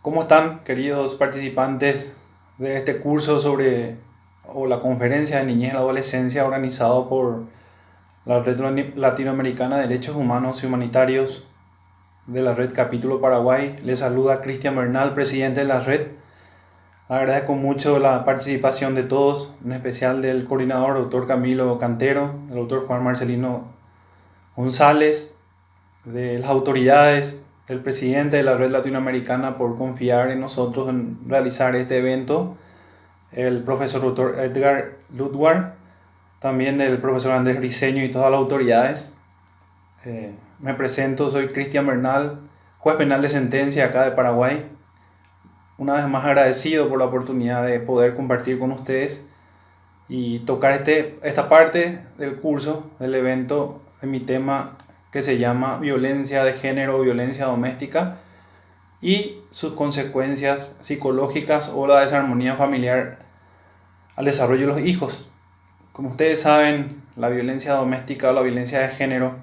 ¿Cómo están, queridos participantes de este curso o la conferencia de niñez y la adolescencia organizado por la Red Latinoamericana de Derechos Humanos y Humanitarios de la Red Capítulo Paraguay? Les saluda Cristian Bernal, presidente de la red. Agradezco mucho la participación de todos, en especial del coordinador, doctor Camilo Cantero, del doctor Juan Marcelino González, de las autoridades, del presidente de la Red Latinoamericana por confiar en nosotros en realizar este evento, el profesor Dr. Edgar Ludwar, también del profesor Andrés Briceño y todas las autoridades. Me presento, soy Cristian Bernal, juez penal de sentencia acá de Paraguay. Una vez más agradecido por la oportunidad de poder compartir con ustedes y tocar esta parte del curso, del evento, de mi tema que se llama violencia de género o violencia doméstica y sus consecuencias psicológicas o la desarmonía familiar al desarrollo de los hijos. Como ustedes saben, la violencia doméstica o la violencia de género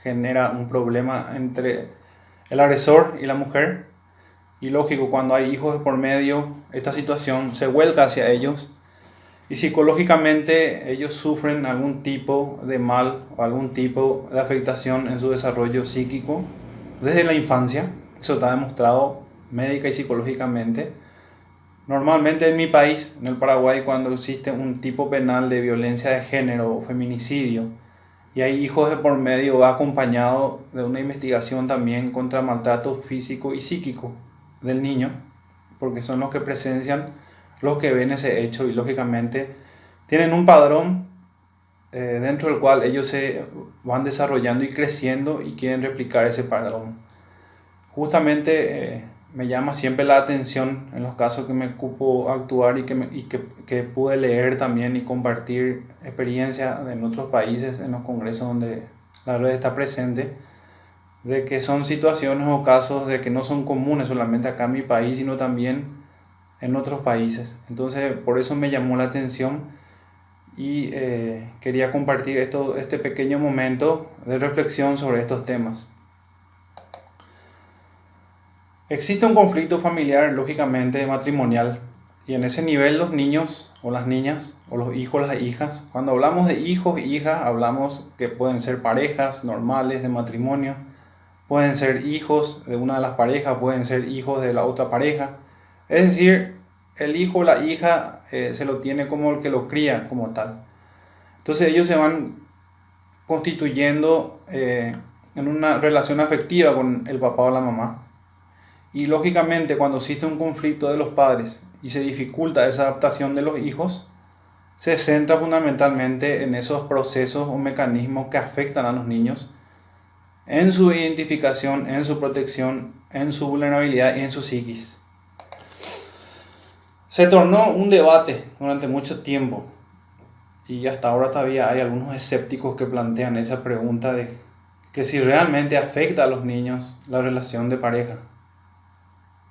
genera un problema entre el agresor y la mujer. Y lógico, cuando hay hijos de por medio, esta situación se vuelca hacia ellos y psicológicamente ellos sufren algún tipo de mal o algún tipo de afectación en su desarrollo psíquico desde la infancia. Eso está demostrado médica y psicológicamente. Normalmente en mi país, en el Paraguay, cuando existe un tipo penal de violencia de género o feminicidio y hay hijos de por medio, va acompañado de una investigación también contra maltrato físico y psíquico del niño, porque son los que presencian, los que ven ese hecho y lógicamente tienen un padrón dentro del cual ellos se van desarrollando y creciendo y quieren replicar ese padrón. Justamente me llama siempre la atención en los casos que me ocupo actuar que pude leer también y compartir experiencia en otros países, en los congresos donde la red está presente, de que son situaciones o casos de que no son comunes solamente acá en mi país, sino también en otros países. Entonces, por eso me llamó la atención y quería compartir este pequeño momento de reflexión sobre estos temas. Existe un conflicto familiar, lógicamente matrimonial, y en ese nivel los niños o las niñas o los hijos, las hijas, cuando hablamos de hijos e hijas, hablamos que pueden ser parejas normales de matrimonio, pueden ser hijos de una de las parejas, pueden ser hijos de la otra pareja. Es decir, el hijo o la hija se lo tiene como el que lo cría como tal. Entonces ellos se van constituyendo en una relación afectiva con el papá o la mamá. Y lógicamente cuando existe un conflicto de los padres y se dificulta esa adaptación de los hijos, se centra fundamentalmente en esos procesos o mecanismos que afectan a los niños, en su identificación, en su protección, en su vulnerabilidad y en su psiquis. Se tornó un debate durante mucho tiempo y hasta ahora todavía hay algunos escépticos que plantean esa pregunta de que si realmente afecta a los niños la relación de pareja.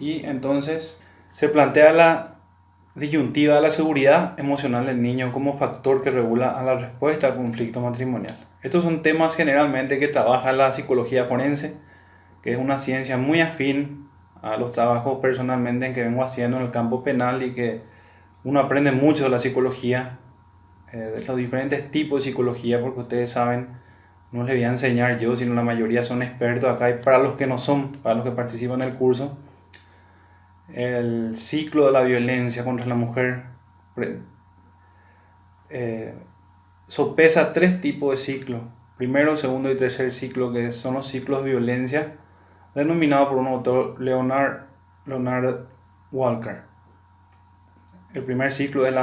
Y entonces se plantea la disyuntiva de la seguridad emocional del niño como factor que regula a la respuesta al conflicto matrimonial. Estos son temas generalmente que trabaja la psicología forense, que es una ciencia muy afín a los trabajos personalmente en que vengo haciendo en el campo penal y que uno aprende mucho de la psicología, de los diferentes tipos de psicología, porque ustedes saben, no les voy a enseñar yo, sino la mayoría son expertos acá y para los que no son, para los que participan en el curso. El ciclo de la violencia contra la mujer sopesa tres tipos de ciclos. Primero, segundo y tercer ciclo, que son los ciclos de violencia, denominados por un autor, Leonard Walker. El primer ciclo es el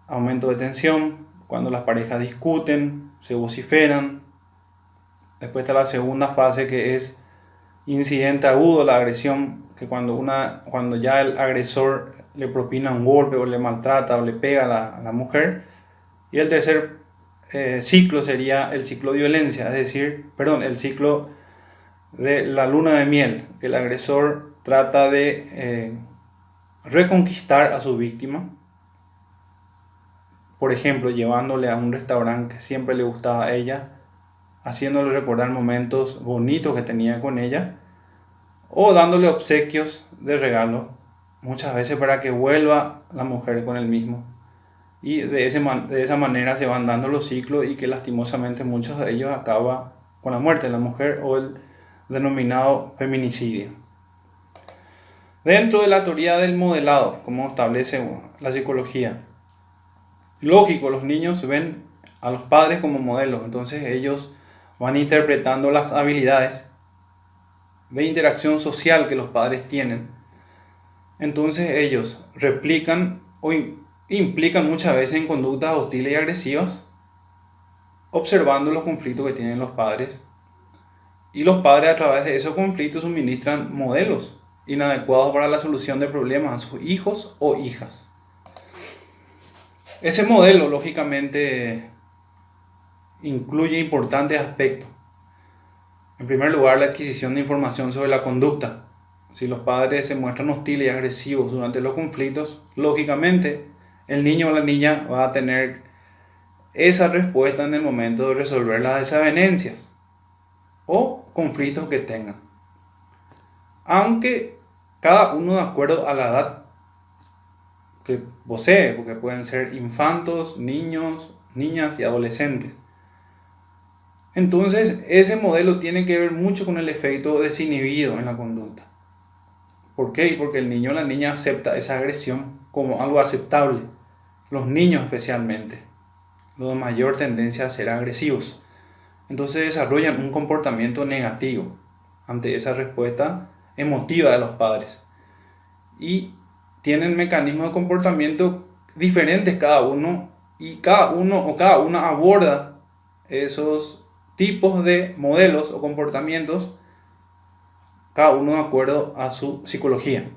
aumento de tensión, cuando las parejas discuten, se vociferan. Después está la segunda fase, que es incidente agudo, la agresión, que cuando ya el agresor le propina un golpe o le maltrata o le pega a la mujer. Y el tercer ciclo sería el ciclo de violencia, es decir, el ciclo de la luna de miel, que el agresor trata de reconquistar a su víctima, por ejemplo, llevándole a un restaurante que siempre le gustaba a ella, haciéndole recordar momentos bonitos que tenía con ella, o dándole obsequios de regalo, muchas veces para que vuelva la mujer con el mismo. Y de esa manera se van dando los ciclos y que lastimosamente muchos de ellos acaban con la muerte de la mujer o el denominado feminicidio. Dentro de la teoría del modelado, como establece la psicología, lógico, los niños ven a los padres como modelos, entonces ellos van interpretando las habilidades de interacción social que los padres tienen. Entonces ellos replican o implican muchas veces en conductas hostiles y agresivas, observando los conflictos que tienen los padres. Y los padres a través de esos conflictos suministran modelos inadecuados para la solución de problemas a sus hijos o hijas. Ese modelo, lógicamente, incluye importantes aspectos. En primer lugar, la adquisición de información sobre la conducta. Si los padres se muestran hostiles y agresivos durante los conflictos, lógicamente el niño o la niña va a tener esa respuesta en el momento de resolver las desavenencias o conflictos que tengan. Aunque cada uno de acuerdo a la edad que posee, porque pueden ser infantos, niños, niñas y adolescentes. Entonces, ese modelo tiene que ver mucho con el efecto desinhibido en la conducta. ¿Por qué? Porque el niño o la niña acepta esa agresión como algo aceptable. Los niños especialmente, los de mayor tendencia a ser agresivos. Entonces desarrollan un comportamiento negativo ante esa respuesta emotiva de los padres. Y tienen mecanismos de comportamiento diferentes cada uno. Y cada uno o cada una aborda esos tipos de modelos o comportamientos, cada uno de acuerdo a su psicología.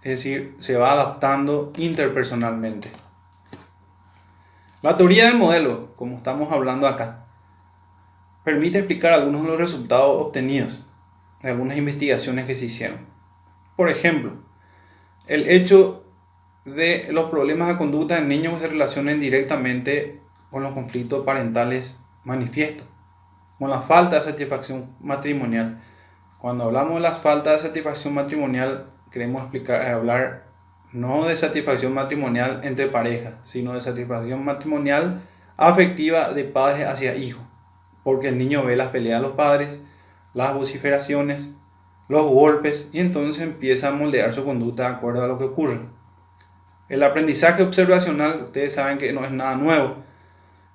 Es decir, se va adaptando interpersonalmente. La teoría del modelo, como estamos hablando acá, permite explicar algunos de los resultados obtenidos de algunas investigaciones que se hicieron. Por ejemplo, el hecho de los problemas de conducta en niños que se relacionen directamente con los conflictos parentales manifiestos, con la falta de satisfacción matrimonial. Cuando hablamos de las faltas de satisfacción matrimonial, queremos hablar no de satisfacción matrimonial entre parejas, sino de satisfacción matrimonial afectiva de padres hacia hijos. Porque el niño ve las peleas de los padres, las vociferaciones, los golpes, y entonces empieza a moldear su conducta de acuerdo a lo que ocurre. El aprendizaje observacional, ustedes saben que no es nada nuevo,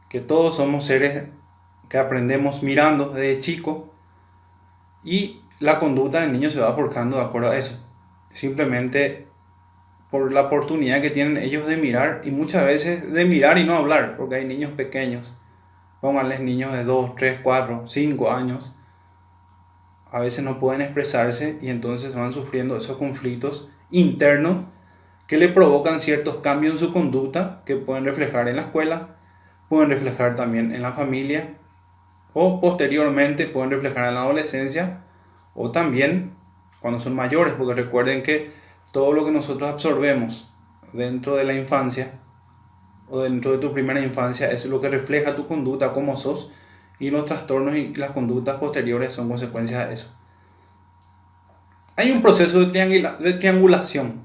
que todos somos seres que aprendemos mirando desde chico, y la conducta del niño se va forjando de acuerdo a eso. Simplemente por la oportunidad que tienen ellos de mirar, y muchas veces de mirar y no hablar, porque hay niños pequeños, pónganles niños de 2, 3, 4, 5 años, a veces no pueden expresarse y entonces van sufriendo esos conflictos internos que le provocan ciertos cambios en su conducta que pueden reflejar en la escuela, pueden reflejar también en la familia o posteriormente pueden reflejar en la adolescencia o también cuando son mayores, porque recuerden que todo lo que nosotros absorbemos dentro de la infancia o dentro de tu primera infancia es lo que refleja tu conducta, cómo sos, y los trastornos y las conductas posteriores son consecuencias de eso. Hay un proceso de triangulación,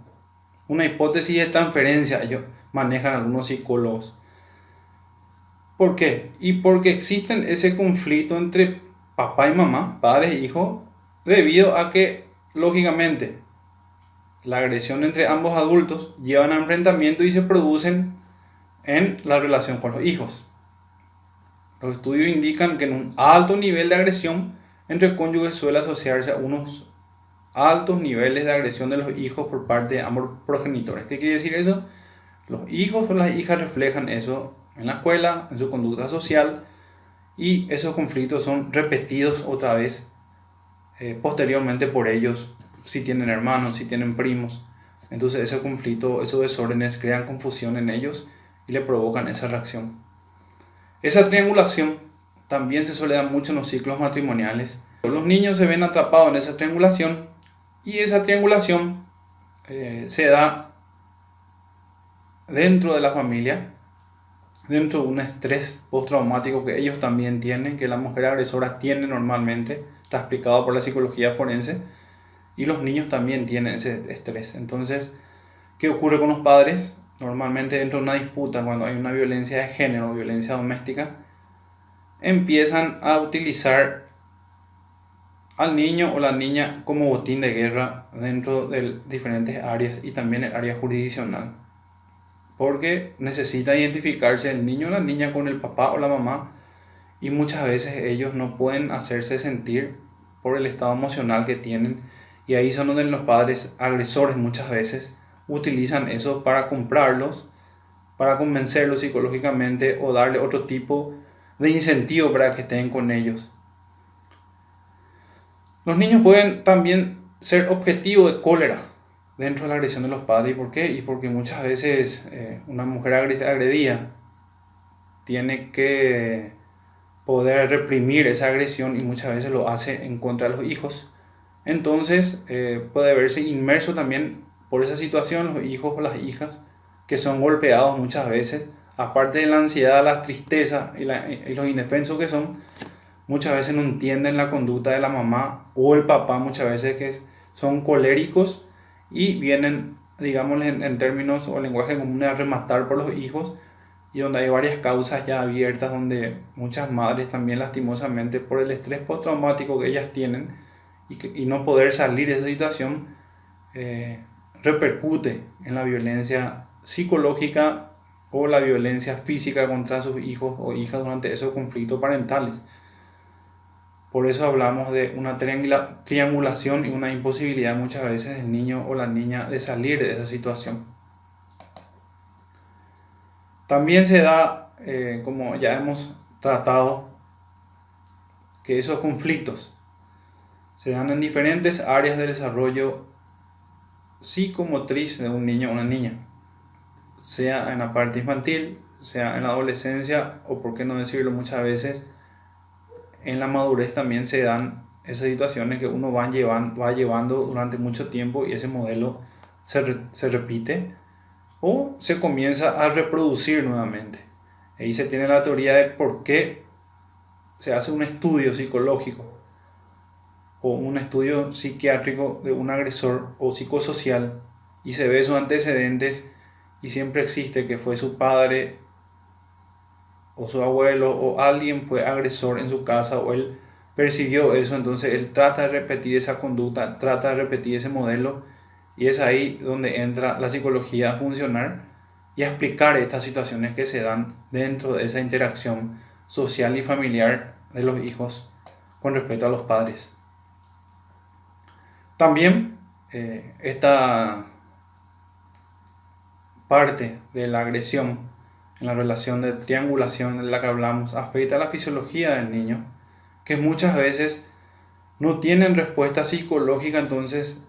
una hipótesis de transferencia, ellos manejan algunos psicólogos. ¿Por qué? Y porque existen ese conflicto entre papá y mamá, padres e hijos, debido a que, lógicamente, la agresión entre ambos adultos llevan a enfrentamiento y se producen en la relación con los hijos. Los estudios indican que en un alto nivel de agresión entre cónyuges suele asociarse a unos altos niveles de agresión de los hijos por parte de ambos progenitores. ¿Qué quiere decir eso? Los hijos o las hijas reflejan eso en la escuela, en su conducta social, y esos conflictos son repetidos otra vez posteriormente por ellos, si tienen hermanos, si tienen primos. Entonces ese conflicto, esos desórdenes crean confusión en ellos y le provocan esa reacción. Esa triangulación también se suele dar mucho en los ciclos matrimoniales. Los niños se ven atrapados en esa triangulación y esa triangulación se da dentro de la familia, dentro de un estrés postraumático que ellos también tienen, que la mujer agresora tiene normalmente, está explicado por la psicología forense, y los niños también tienen ese estrés. Entonces, ¿qué ocurre con los padres? Normalmente dentro de una disputa, cuando hay una violencia de género o violencia doméstica, empiezan a utilizar al niño o la niña como botín de guerra dentro de diferentes áreas y también el área jurisdiccional. Porque necesita identificarse el niño o la niña con el papá o la mamá y muchas veces ellos no pueden hacerse sentir por el estado emocional que tienen, y ahí son donde los padres agresores muchas veces utilizan eso para comprarlos, para convencerlos psicológicamente o darle otro tipo de incentivo para que estén con ellos. Los niños pueden también ser objetivo de cólera dentro de la agresión de los padres. ¿Y por qué? Y porque muchas veces una mujer agredida tiene que poder reprimir esa agresión y muchas veces lo hace en contra de los hijos. Entonces puede verse inmerso también por esa situación los hijos o las hijas que son golpeados muchas veces, aparte de la ansiedad, la tristeza y los indefensos que son, muchas veces no entienden la conducta de la mamá o el papá, muchas veces que son coléricos y vienen, digamos en términos o lenguaje común, a rematar por los hijos, y donde hay varias causas ya abiertas, donde muchas madres también lastimosamente por el estrés postraumático que ellas tienen y no poder salir de esa situación, repercute en la violencia psicológica o la violencia física contra sus hijos o hijas durante esos conflictos parentales. Por eso hablamos de una triangulación y una imposibilidad muchas veces del niño o la niña de salir de esa situación. También se da, como ya hemos tratado, que esos conflictos se dan en diferentes áreas del desarrollo psicomotriz de un niño o una niña, sea en la parte infantil, sea en la adolescencia o, por qué no decirlo, muchas veces en la madurez también se dan esas situaciones que uno va llevando durante mucho tiempo, y ese modelo se repite o se comienza a reproducir nuevamente. Ahí se tiene la teoría de por qué se hace un estudio psicológico o un estudio psiquiátrico de un agresor o psicosocial y se ve sus antecedentes, y siempre existe que fue su padre o su abuelo o alguien fue agresor en su casa o él percibió eso. Entonces él trata de repetir esa conducta, trata de repetir ese modelo, y es ahí donde entra la psicología a funcionar y a explicar estas situaciones que se dan dentro de esa interacción social y familiar de los hijos con respecto a los padres. También esta parte de la agresión en la relación de triangulación de la que hablamos afecta a la fisiología del niño, que muchas veces no tienen respuesta psicológica. Entonces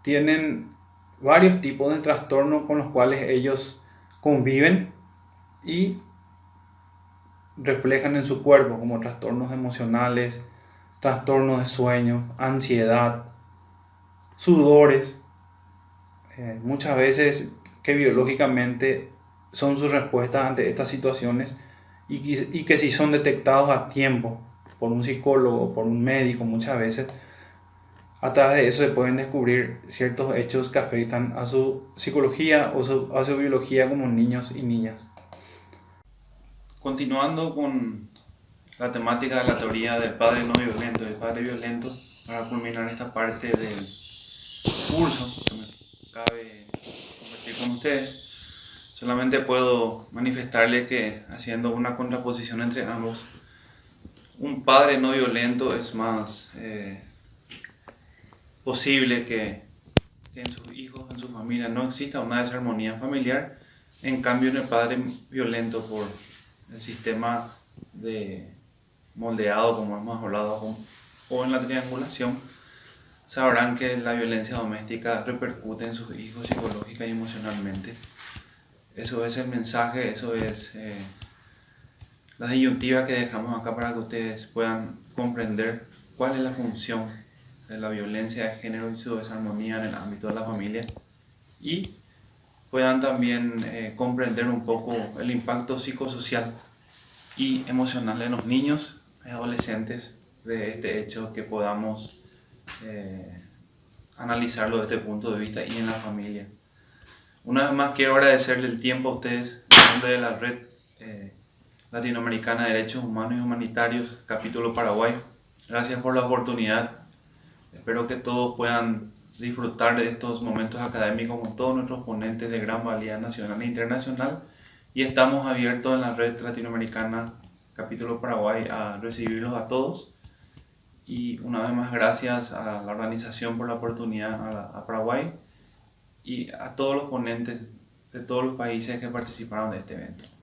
tienen varios tipos de trastornos con los cuales ellos conviven y reflejan en su cuerpo, como trastornos emocionales, trastornos de sueño, ansiedad, sudores, muchas veces que biológicamente son sus respuestas ante estas situaciones, y que si son detectados a tiempo por un psicólogo o por un médico, muchas veces a través de eso se pueden descubrir ciertos hechos que afectan a su psicología o a su biología como niños y niñas. Continuando con la temática de la teoría del padre no violento y del padre violento, para culminar esta parte del curso que me cabe compartir con ustedes, solamente puedo manifestarles que, haciendo una contraposición entre ambos, un padre no violento es más posible que en sus hijos, en su familia, no exista una desarmonía familiar. En cambio, en el padre violento, por el sistema de moldeado, como hemos hablado, o en la triangulación, sabrán que la violencia doméstica repercute en sus hijos psicológica y emocionalmente. Eso es el mensaje, eso es la disyuntiva que dejamos acá para que ustedes puedan comprender cuál es la función de la violencia de género y su desarmonía en el ámbito de la familia, y puedan también comprender un poco el impacto psicosocial y emocional en los niños y adolescentes de este hecho, que podamos analizarlo desde este punto de vista y en la familia. Una vez más quiero agradecerle el tiempo a ustedes en nombre de la Red Latinoamericana de Derechos Humanos y Humanitarios, capítulo Paraguay. Gracias por la oportunidad. Espero que todos puedan disfrutar de estos momentos académicos con todos nuestros ponentes de gran valía nacional e internacional. Y estamos abiertos en la Red Latinoamericana, capítulo Paraguay, a recibirlos a todos. Y una vez más, gracias a la organización por la oportunidad, a Paraguay y a todos los ponentes de todos los países que participaron de este evento.